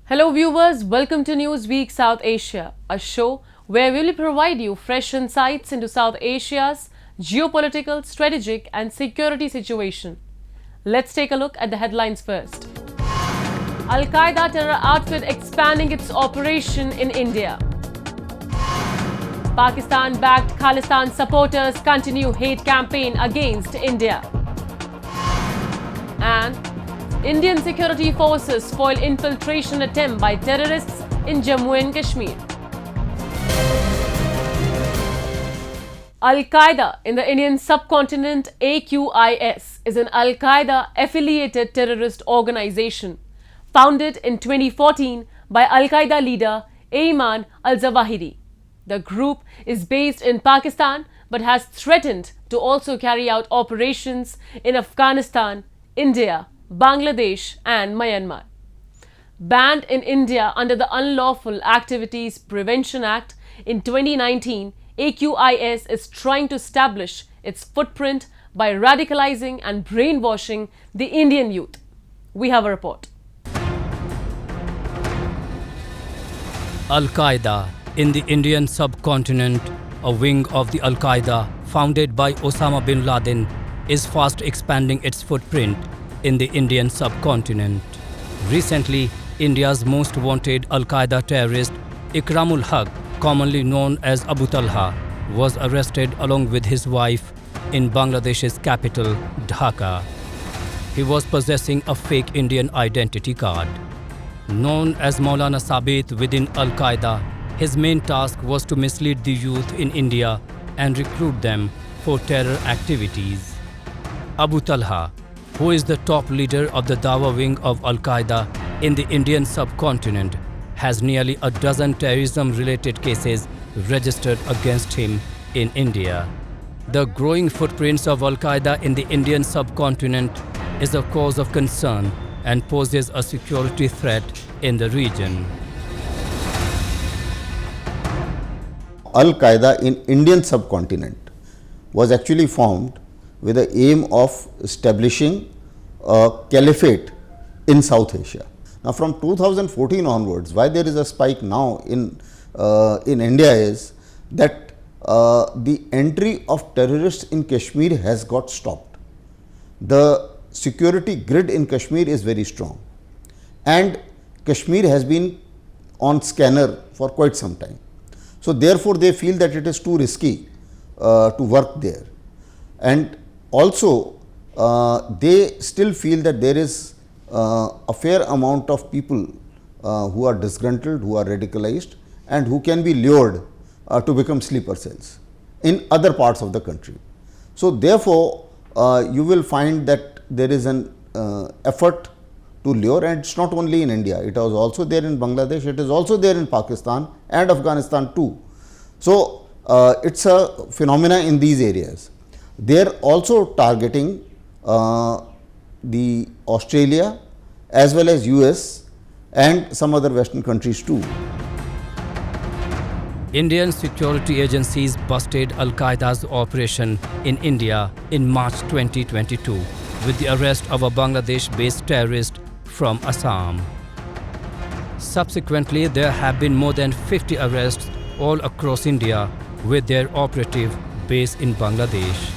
Hello viewers, welcome to Newsweek South Asia, a show where we will provide you fresh insights into South Asia's geopolitical, strategic and security situation. Let's take a look at the headlines first. Al-Qaeda terror outfit expanding its operation in India. Pakistan-backed Khalistan supporters continue hate campaign against India. And Indian security forces foil infiltration attempt by terrorists in Jammu and Kashmir. Al-Qaeda in the Indian subcontinent, AQIS, is an Al-Qaeda affiliated terrorist organization founded in 2014 by Al-Qaeda leader Ayman al-Zawahiri. The group is based in Pakistan but has threatened to also carry out operations in Afghanistan, India, Bangladesh and Myanmar. Banned in India under the Unlawful Activities Prevention Act in 2019, AQIS is trying to establish its footprint by radicalizing and brainwashing the Indian youth. We have a report. Al-Qaeda in the Indian subcontinent, a wing of the Al-Qaeda founded by Osama bin Laden, is fast expanding its footprint in the Indian subcontinent. Recently, India's most wanted Al-Qaeda terrorist, Ikramul Haq, commonly known as Abu Talha, was arrested along with his wife in Bangladesh's capital, Dhaka. He was possessing a fake Indian identity card. Known as Maulana Sabit within Al-Qaeda, his main task was to mislead the youth in India and recruit them for terror activities. Abu Talha, who is the top leader of the Dawa wing of Al-Qaeda in the Indian subcontinent, has nearly a dozen terrorism-related cases registered against him in India. The growing footprints of Al-Qaeda in the Indian subcontinent is a cause of concern and poses a security threat in the region. Al-Qaeda in Indian subcontinent was actually formed with the aim of establishing a caliphate in South Asia. Now, from 2014 onwards, why there is a spike now in India is that the entry of terrorists in Kashmir has got stopped. The security grid in Kashmir is very strong, and Kashmir has been on scanner for quite some time. So, therefore, they feel that it is too risky to work there, and also they still feel that there is a fair amount of people who are disgruntled, who are radicalized and who can be lured to become sleeper cells in other parts of the country. So, therefore, you will find that there is an effort to lure, and it is not only in India, it was also there in Bangladesh, it is also there in Pakistan and Afghanistan too. So, it is a phenomena in these areas. They are also targeting the Australia as well as US and some other Western countries too. Indian security agencies busted Al-Qaeda's operation in India in March 2022 with the arrest of a Bangladesh-based terrorist from Assam. Subsequently, there have been more than 50 arrests all across India with their operative base in Bangladesh.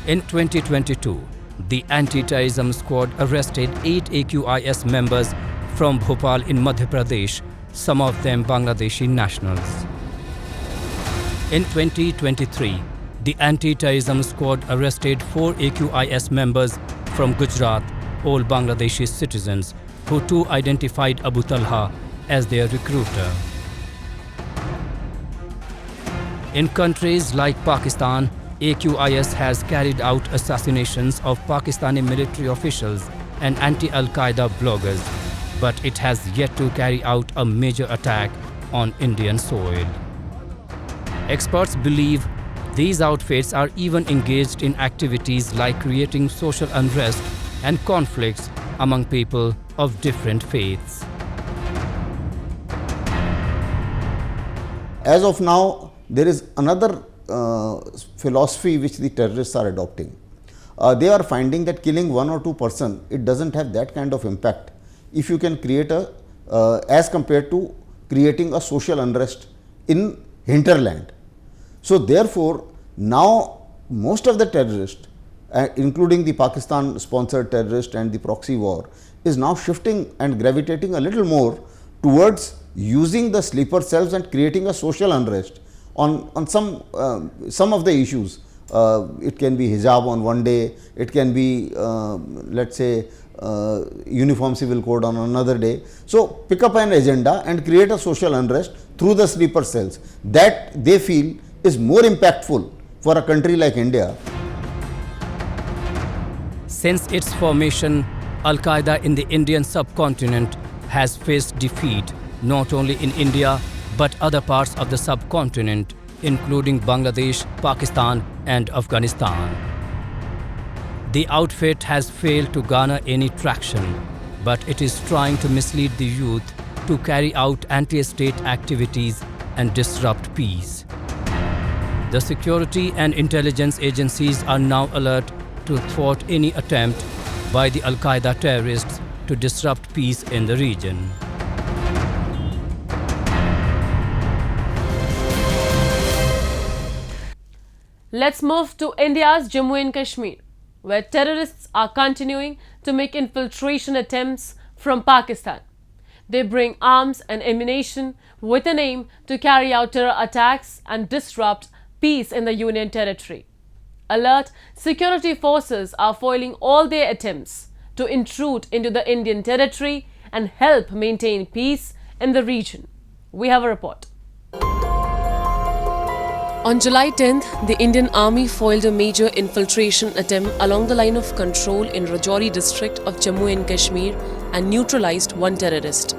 In 2022, the anti-terrorism squad arrested 8 AQIS members from Bhopal in Madhya Pradesh, some of them Bangladeshi nationals. In 2023, the anti-terrorism squad arrested 4 AQIS members from Gujarat, all Bangladeshi citizens, who too identified Abu Talha as their recruiter. In countries like Pakistan, AQIS has carried out assassinations of Pakistani military officials and anti-Al-Qaeda bloggers, but it has yet to carry out a major attack on Indian soil. Experts believe these outfits are even engaged in activities like creating social unrest and conflicts among people of different faiths. As of now, there is another philosophy which the terrorists are adopting. They are finding that killing 1 or 2 persons, it does not have that kind of impact if you can create a as compared to creating a social unrest in hinterland. So therefore, now most of the terrorists, including the Pakistan sponsored terrorist and the proxy war, is now shifting and gravitating a little more towards using the sleeper cells and creating a social unrest on some of the issues. It can be hijab on one day, it can be let's say uniform civil code on another day. So pick up an agenda and create a social unrest through the sleeper cells that they feel is more impactful for a country like India. Since its formation, Al-Qaeda in the Indian subcontinent has faced defeat not only in India but other parts of the subcontinent, including Bangladesh, Pakistan and Afghanistan. The outfit has failed to garner any traction, but it is trying to mislead the youth to carry out anti-state activities and disrupt peace. The security and intelligence agencies are now alert to thwart any attempt by the Al-Qaeda terrorists to disrupt peace in the region. Let's move to India's Jammu and Kashmir, where terrorists are continuing to make infiltration attempts from Pakistan. They bring arms and ammunition with an aim to carry out terror attacks and disrupt peace in the Union territory. Alert security forces are foiling all their attempts to intrude into the Indian territory and help maintain peace in the region. We have a report. On July 10th, the Indian Army foiled a major infiltration attempt along the line of control in Rajouri district of Jammu and Kashmir and neutralized one terrorist.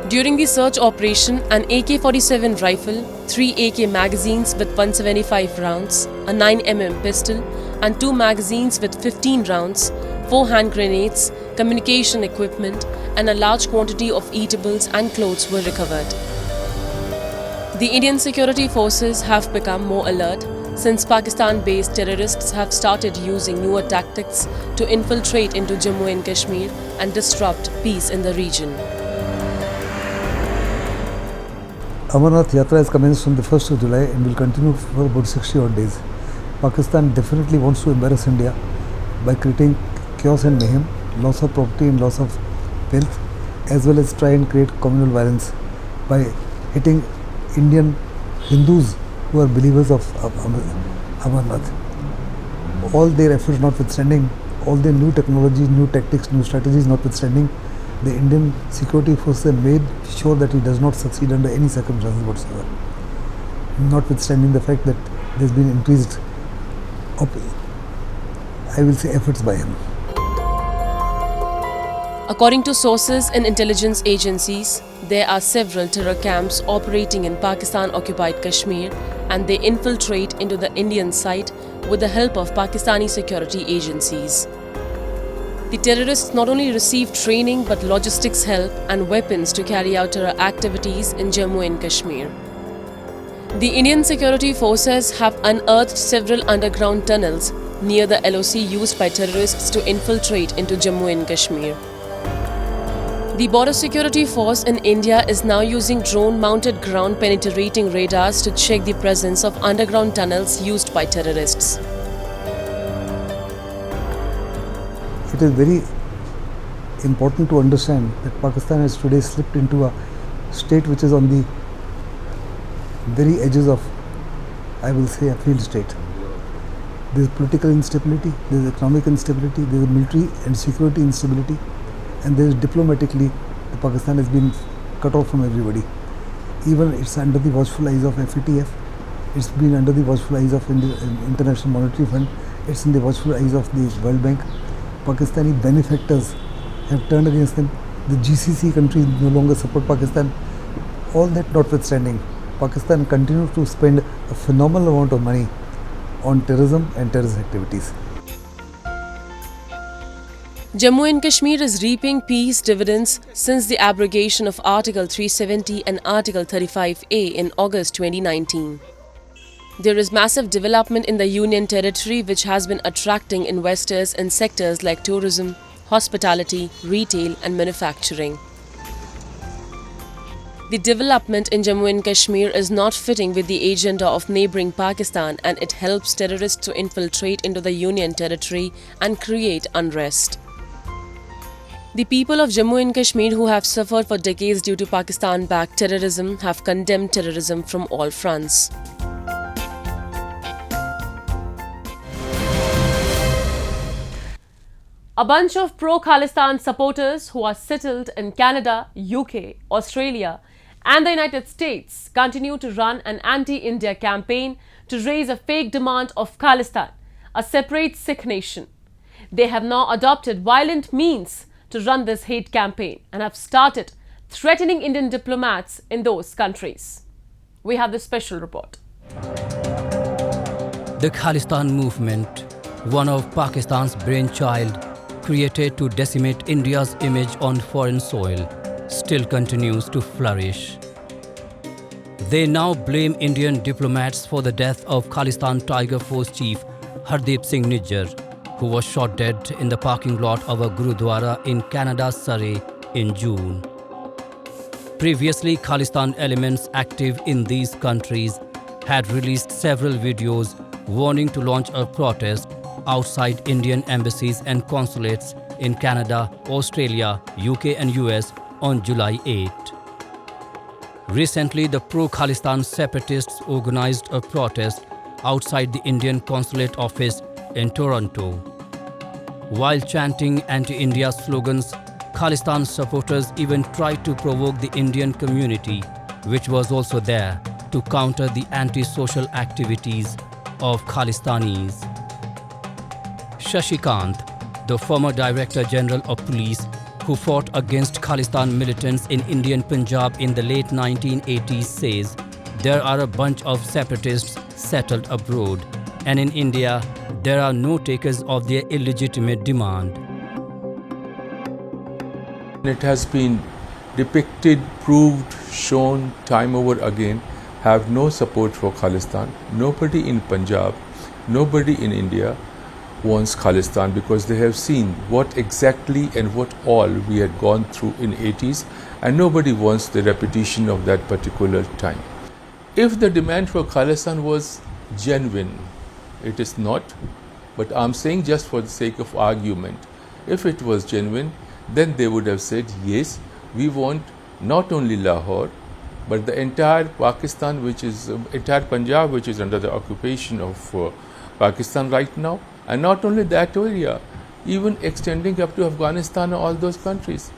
During the search operation, an AK-47 rifle, 3 AK magazines with 175 rounds, a 9mm pistol and 2 magazines with 15 rounds, 4 hand grenades, communication equipment and a large quantity of eatables and clothes were recovered. The Indian security forces have become more alert since Pakistan-based terrorists have started using newer tactics to infiltrate into Jammu and Kashmir and disrupt peace in the region. Amarnath Yatra has commenced from the 1st of July and will continue for about 60 odd days. Pakistan definitely wants to embarrass India by creating chaos and mayhem, loss of property and loss of wealth, as well as try and create communal violence by hitting Indian Hindus who are believers of Amarnath. All their efforts notwithstanding, all their new technologies, new tactics, new strategies notwithstanding, the Indian security forces have made sure that he does not succeed under any circumstances whatsoever. Notwithstanding the fact that there has been increased, I will say, efforts by him. According to sources in intelligence agencies, there are several terror camps operating in Pakistan-occupied Kashmir and they infiltrate into the Indian site with the help of Pakistani security agencies. The terrorists not only receive training but logistics help and weapons to carry out terror activities in Jammu and Kashmir. The Indian security forces have unearthed several underground tunnels near the LOC used by terrorists to infiltrate into Jammu and Kashmir. The Border Security Force in India is now using drone-mounted ground-penetrating radars to check the presence of underground tunnels used by terrorists. It is very important to understand that Pakistan has today slipped into a state which is on the very edges of, I will say, a failed state. There is political instability, there is economic instability, there is military and security instability, and there is diplomatically, Pakistan has been cut off from everybody. Even it's under the watchful eyes of FATF, it's been under the watchful eyes of International Monetary Fund, it's in the watchful eyes of the World Bank. Pakistani benefactors have turned against them. The GCC countries no longer support Pakistan. All that notwithstanding, Pakistan continues to spend a phenomenal amount of money on terrorism and terrorist activities. Jammu and Kashmir is reaping peace dividends since the abrogation of Article 370 and Article 35A in August 2019. There is massive development in the Union territory which has been attracting investors in sectors like tourism, hospitality, retail and manufacturing. The development in Jammu and Kashmir is not fitting with the agenda of neighbouring Pakistan, and it helps terrorists to infiltrate into the Union territory and create unrest. The people of Jammu and Kashmir, who have suffered for decades due to Pakistan-backed terrorism, have condemned terrorism from all fronts. A bunch of pro-Khalistan supporters who are settled in Canada, UK, Australia and the United States continue to run an anti-India campaign to raise a fake demand of Khalistan, a separate Sikh nation. They have now adopted violent means to run this hate campaign and have started threatening Indian diplomats in those countries. We have this special report. The Khalistan movement, one of Pakistan's brainchild, created to decimate India's image on foreign soil, still continues to flourish. They now blame Indian diplomats for the death of Khalistan Tiger Force chief Hardeep Singh Nijjar, who was shot dead in the parking lot of a Gurudwara in Canada's Surrey in June. Previously, Khalistan elements active in these countries had released several videos warning to launch a protest outside Indian embassies and consulates in Canada, Australia, UK and US on July 8. Recently, the pro-Khalistan separatists organized a protest outside the Indian consulate office in Toronto. While chanting anti-India slogans, Khalistan supporters even tried to provoke the Indian community, which was also there, to counter the anti-social activities of Khalistanis. Shashikant, the former Director General of Police, who fought against Khalistan militants in Indian Punjab in the late 1980s, says there are a bunch of separatists settled abroad, and in India there are no takers of their illegitimate demand. It has been depicted, proved, shown time over again, have no support for Khalistan. Nobody in Punjab, nobody in India wants Khalistan, because they have seen what exactly and what all we had gone through in 80s, and nobody wants the repetition of that particular time. If the demand for Khalistan was genuine, it is not, but I'm saying just for the sake of argument, if it was genuine, then they would have said, yes, we want not only Lahore, but the entire Pakistan, which is entire Punjab, which is under the occupation of Pakistan right now, and not only that area, even extending up to Afghanistan and all those countries.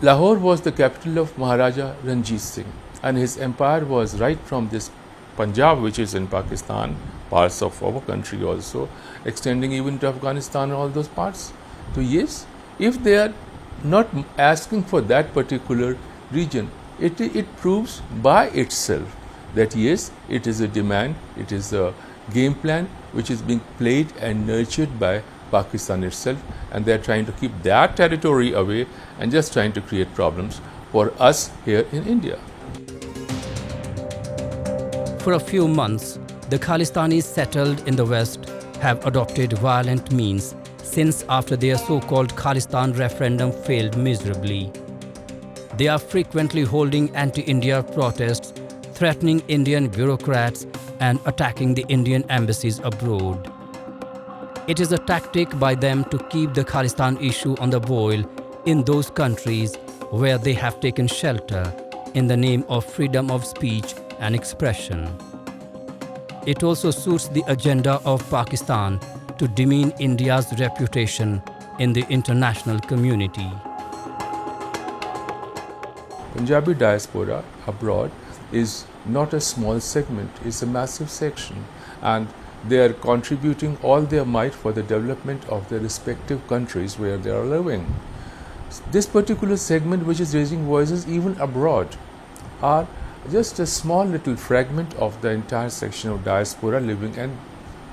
Lahore was the capital of Maharaja Ranjit Singh, and his empire was right from this Punjab, which is in Pakistan, parts of our country also, extending even to Afghanistan and all those parts. So yes, if they are not asking for that particular region, it proves by itself that yes, it is a demand, it is a game plan which is being played and nurtured by Pakistan itself, and they are trying to keep that territory away and just trying to create problems for us here in India. For a few months, the Khalistanis settled in the West have adopted violent means since after their so-called Khalistan referendum failed miserably. They are frequently holding anti-India protests, threatening Indian bureaucrats and attacking the Indian embassies abroad. It is a tactic by them to keep the Khalistan issue on the boil in those countries where they have taken shelter in the name of freedom of speech and expression. It also suits the agenda of Pakistan to demean India's reputation in the international community. Punjabi diaspora abroad is not a small segment, it's a massive section, and they are contributing all their might for the development of their respective countries where they are living. This particular segment, which is raising voices even abroad, are just a small little fragment of the entire section of diaspora living in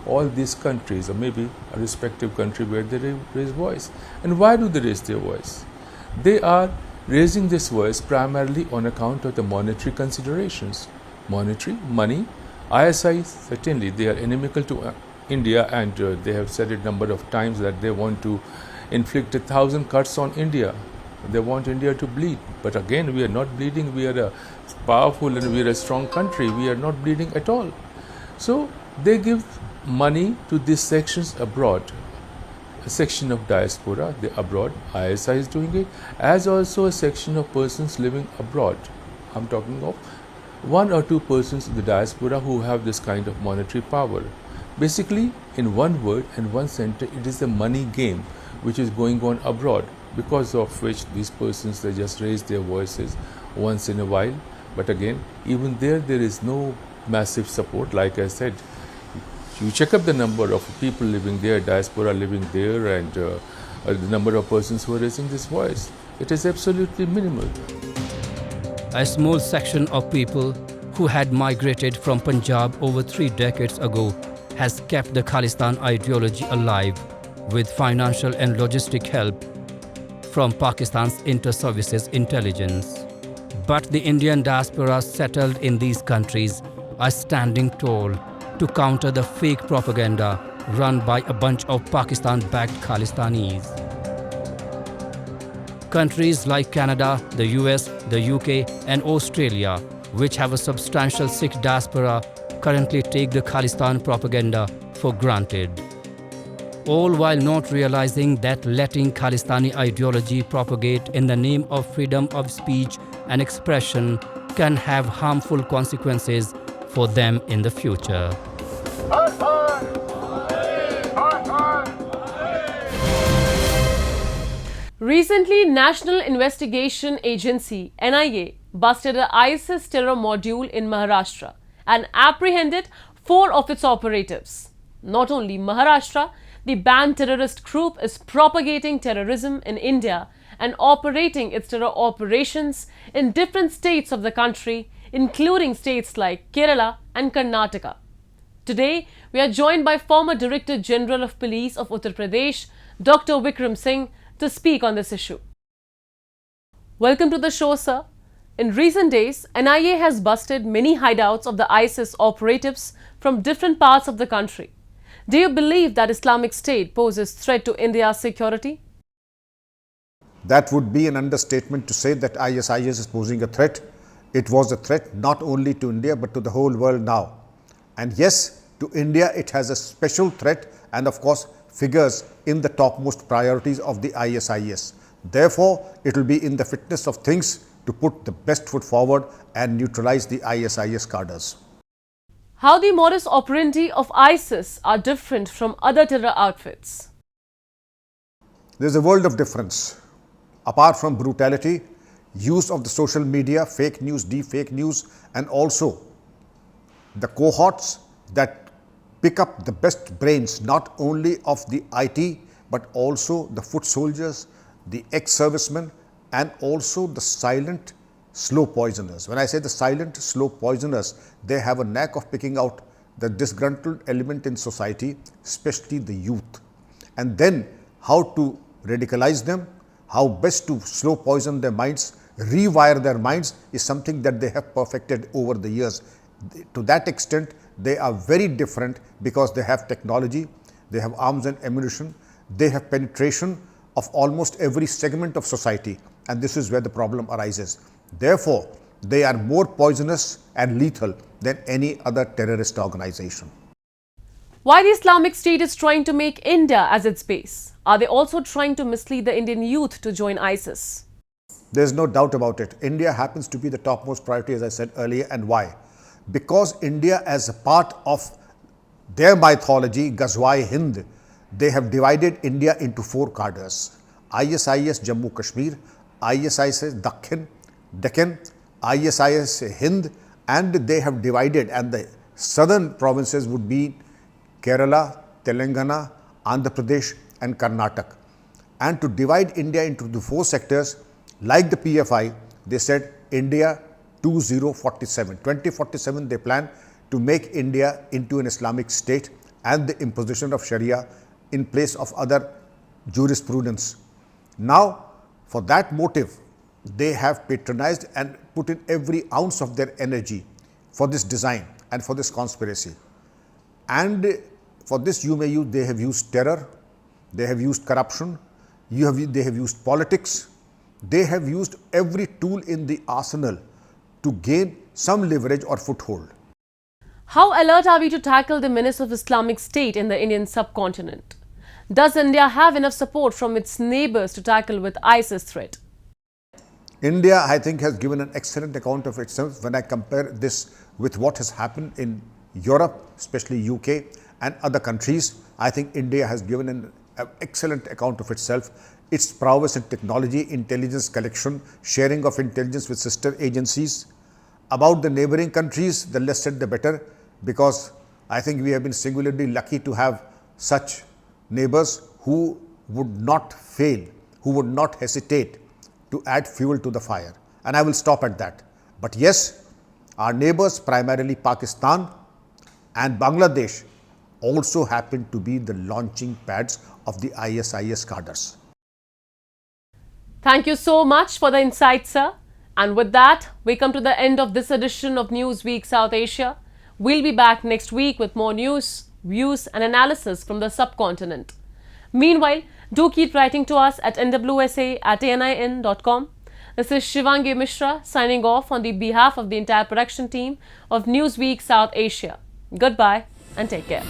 all these countries, or maybe a respective country where they raise voice. And why do they raise their voice? They are raising this voice primarily on account of the monetary considerations. Monetary, money. ISI, certainly they are inimical to India, and they have said it a number of times that they want to inflict 1,000 cuts on India. They want India to bleed. But again, we are not bleeding. We are a powerful and we are a strong country. We are not bleeding at all. So they give money to these sections abroad. A section of diaspora abroad, ISI is doing it, as also a section of persons living abroad. I'm talking of 1 or 2 persons in the diaspora who have this kind of monetary power. Basically, in one word and one sentence, it is a money game which is going on abroad, because of which these persons, they just raise their voices once in a while. But again, even there is no massive support. Like I said, you check up the number of people living there, diaspora living there, and the number of persons who are raising this voice. It is absolutely minimal. A small section of people who had migrated from Punjab over 3 decades ago has kept the Khalistan ideology alive with financial and logistic help from Pakistan's inter-services intelligence. But the Indian diaspora settled in these countries are standing tall to counter the fake propaganda run by a bunch of Pakistan-backed Khalistanis. Countries like Canada, the US, the UK and Australia, which have a substantial Sikh diaspora, currently take the Khalistan propaganda for granted. All while not realizing that letting Khalistani ideology propagate in the name of freedom of speech and expression can have harmful consequences for them in the future. Recently, National Investigation Agency (NIA) busted an ISIS terror module in Maharashtra and apprehended 4 of its operatives. Not only Maharashtra, the banned terrorist group is propagating terrorism in India and operating its terror operations in different states of the country, including states like Kerala and Karnataka. Today, we are joined by former Director General of Police of Uttar Pradesh, Dr. Vikram Singh, to speak on this issue. Welcome to the show, sir. In recent days, NIA has busted many hideouts of the ISIS operatives from different parts of the country. Do you believe that Islamic State poses threat to India's security? That would be an understatement to say that ISIS is posing a threat. It was a threat not only to India but to the whole world now. And yes, to India it has a special threat and of course figures in the topmost priorities of the ISIS. Therefore, it will be in the fitness of things to put the best foot forward and neutralize the ISIS cadres. How the modus operandi of ISIS are different from other terror outfits? There is a world of difference. Apart from brutality, use of the social media, fake news, deep-fake news, and also the cohorts that pick up the best brains not only of the IT but also the foot soldiers, the ex-servicemen, and also the silent slow poisoners. When I say the silent slow poisoners, they have a knack of picking out the disgruntled element in society, especially the youth, and then how to radicalize them, how best to slow poison their minds, rewire their minds is something that they have perfected over the years. To that extent, they are very different because they have technology, they have arms and ammunition, they have penetration of almost every segment of society, and this is where the problem arises. Therefore, they are more poisonous and lethal than any other terrorist organization. Why the Islamic State is trying to make India as its base? Are they also trying to mislead the Indian youth to join ISIS? There is no doubt about it. India happens to be the topmost priority, as I said earlier. And why? Because India, as a part of their mythology, Ghazwa-e-Hind, they have divided India into 4 cadres. ISIS Jammu Kashmir, ISIS Deccan, ISIS Hind, and they have divided, and the southern provinces would be Kerala, Telangana, Andhra Pradesh and Karnataka. And to divide India into the 4 sectors, like the PFI, they said India 2047 they plan to make India into an Islamic state and the imposition of Sharia in place of other jurisprudence. Now, for that motive, they have patronized and put in every ounce of their energy for this design and for this conspiracy. And for this, they have used terror, they have used corruption, They have used politics. They have used every tool in the arsenal to gain some leverage or foothold. How alert are we to tackle the menace of Islamic State in the Indian subcontinent? Does India have enough support from its neighbors to tackle with ISIS threat? India, I think, has given an excellent account of itself when I compare this with what has happened in Europe, especially UK and other countries. I think India has given an excellent account of itself. Its prowess in technology, intelligence collection, sharing of intelligence with sister agencies. About the neighboring countries, the less said the better, because I think we have been singularly lucky to have such neighbors who would not fail, who would not hesitate to add fuel to the fire. And I will stop at that. But yes, our neighbors, primarily Pakistan and Bangladesh, also happen to be the launching pads of the ISIS cadres. Thank you so much for the insight, sir. And with that, we come to the end of this edition of Newsweek South Asia. We'll be back next week with more news, views and analysis from the subcontinent. Meanwhile, do keep writing to us at nwsa@anin.com. This is Shivangi Mishra signing off on the behalf of the entire production team of Newsweek South Asia. Goodbye and take care.